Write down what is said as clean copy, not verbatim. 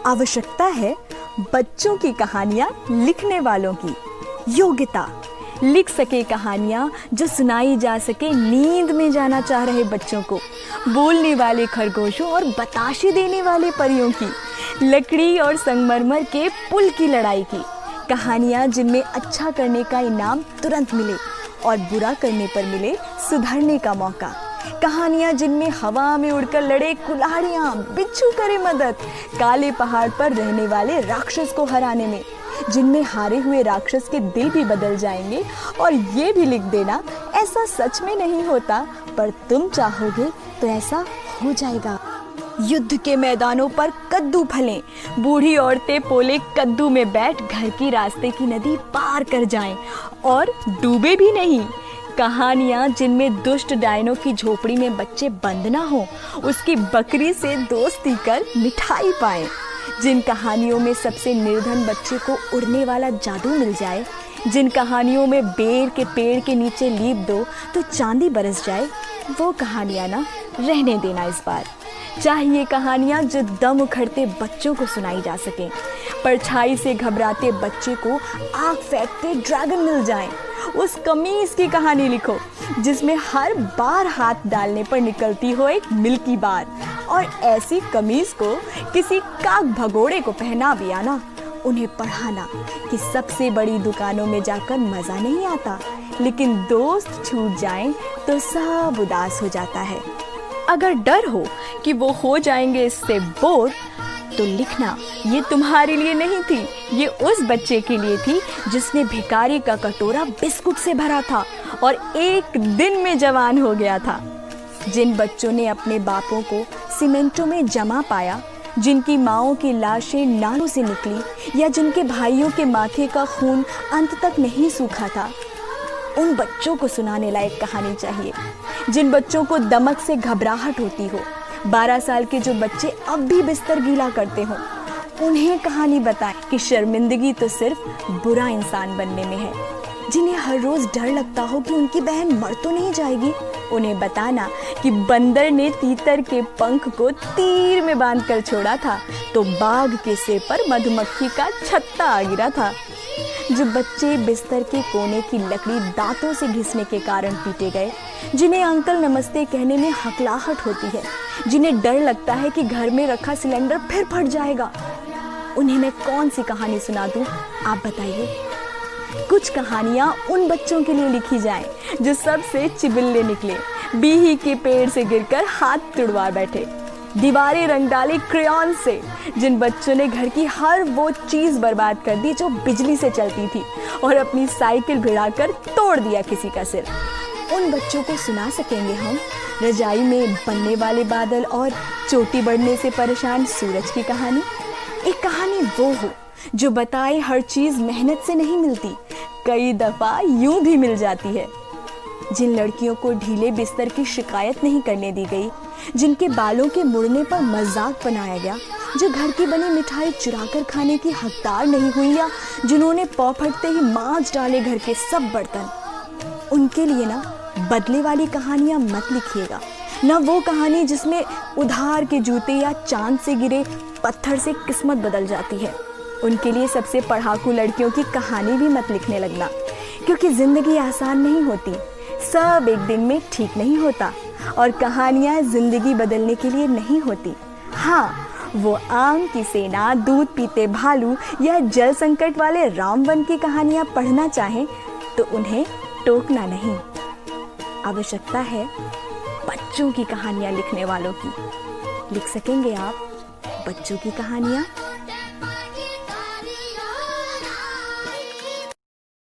आवश्यकता है बच्चों की कहानियाँ लिखने वालों की। योग्यता, लिख सके कहानियाँ जो सुनाई जा सके नींद में जाना चाह रहे बच्चों को, बोलने वाले खरगोशों और बताशे देने वाले परियों की, लकड़ी और संगमरमर के पुल की लड़ाई की, कहानियाँ जिनमें अच्छा करने का इनाम तुरंत मिले और बुरा करने पर मिले सुधरने का मौका, कहानियाँ जिनमें हवा में उड़कर लड़े कुल्हाड़ियाँ, बिच्छू करे मदद काले पहाड़ पर रहने वाले राक्षस को हराने में, जिनमें हारे हुए राक्षस के दिल भी बदल जाएंगे और ये भी लिख देना ऐसा सच में नहीं होता पर तुम चाहोगे तो ऐसा हो जाएगा। युद्ध के मैदानों पर कद्दू फलें, बूढ़ी औरतें पोले कद्दू में बैठ घर की रास्ते की नदी पार कर जाएं और डूबे भी नहीं, कहानियाँ जिनमें दुष्ट डायनों की झोपड़ी में बच्चे बंद ना हो, उसकी बकरी से दोस्ती कर मिठाई पाएं, जिन कहानियों में सबसे निर्धन बच्चे को उड़ने वाला जादू मिल जाए, जिन कहानियों में बेर के पेड़ के नीचे लीप दो तो चांदी बरस जाए, वो कहानियाँ ना रहने देना इस बार। चाहिए कहानियाँ जो दम उखड़ते बच्चों को सुनाई जा सकें, परछाई से घबराते बच्चे को आग फेंकते ड्रैगन मिल जाएं। उस कमीज की कहानी लिखो जिसमें हर बार हाथ डालने पर निकलती हो एक मिल्की बार, और ऐसी कमीज को किसी काग भगोड़े को पहना भी आना, उन्हें पढ़ाना कि सबसे बड़ी दुकानों में जाकर मज़ा नहीं आता, लेकिन दोस्त छूट जाएं तो सब उदास हो जाता है। अगर डर हो कि वो हो जाएंगे इससे बोर, तो लिखना ये तुम्हारे लिए नहीं थी, ये उस बच्चे के लिए थी जिसने भिखारी का कटोरा बिस्कुट से भरा था और एक दिन में जवान हो गया था। जिन बच्चों ने अपने बापों को सीमेंटों में जमा पाया, जिनकी माँओं की लाशें नालों से निकली या जिनके भाइयों के माथे का खून अंत तक नहीं सूखा था, उन बच्चों को सुनाने लायक कहानी चाहिए। जिन बच्चों को दमक से घबराहट होती हो, 12 साल के जो बच्चे अब भी बिस्तर गीला करते हो, उन्हें कहानी बताएं कि शर्मिंदगी तो सिर्फ बुरा इंसान बनने में है। जिन्हें हर रोज डर लगता हो कि उनकी बहन मर तो नहीं जाएगी, उन्हें बताना कि बंदर ने तीतर के पंख को तीर में बांधकर छोड़ा था तो बाघ के सिर पर मधुमक्खी का छत्ता आ गिरा था। जो बच्चे बिस्तर के कोने की लकड़ी दांतों से घिसने के कारण पीटे गए, जिन्हें अंकल नमस्ते कहने में हकलाहट होती है, जिन्हें डर लगता है कि घर में रखा सिलेंडर फिर फट जाएगा, उन्हें मैं कौन सी कहानी सुना दूं, आप बताइए। कुछ कहानियाँ उन बच्चों के लिए लिखी जाएं जो सबसे चिबिल्ले निकले, बीही के पेड़ से गिरकर हाथ तुड़वा बैठे, दीवारें रंग डाली क्रेयॉन से, जिन बच्चों ने घर की हर वो चीज़ बर्बाद कर दी जो बिजली से चलती थी और अपनी साइकिल भिड़ाकर तोड़ दिया किसी का सिर, उन बच्चों को सुना सकेंगे हम रजाई में बनने वाले बादल और चोटी बढ़ने से परेशान सूरज की कहानी। एक कहानी वो हो जो बताए हर चीज़ मेहनत से नहीं मिलती, कई दफ़ा यूं भी मिल जाती है। जिन लड़कियों को ढीले बिस्तर की शिकायत नहीं करने दी गई, जिनके बालों के मुड़ने पर मजाक बनाया गया, जो घर की बनी मिठाई चुराकर खाने की हकदार नहीं हुई या जिन्होंने पौ फटते ही मांज डाले घर के सब बर्तन, उनके लिए ना बदले वाली कहानियाँ मत लिखिएगा, न वो कहानी जिसमें उधार के जूते या चांद से गिरे पत्थर से किस्मत बदल जाती है। उनके लिए सबसे पढ़ाकू लड़कियों की कहानी भी मत लिखने लगना, क्योंकि ज़िंदगी आसान नहीं होती, सब एक दिन में ठीक नहीं होता और कहानियाँ ज़िंदगी बदलने के लिए नहीं होती। हाँ, वो आम की सेना, दूध पीते भालू या जल संकट वाले रामवन की कहानियाँ पढ़ना चाहें तो उन्हें टोकना नहीं। आवश्यकता है बच्चों की कहानियाँ लिखने वालों की। लिख सकेंगे आप बच्चों की कहानियाँ?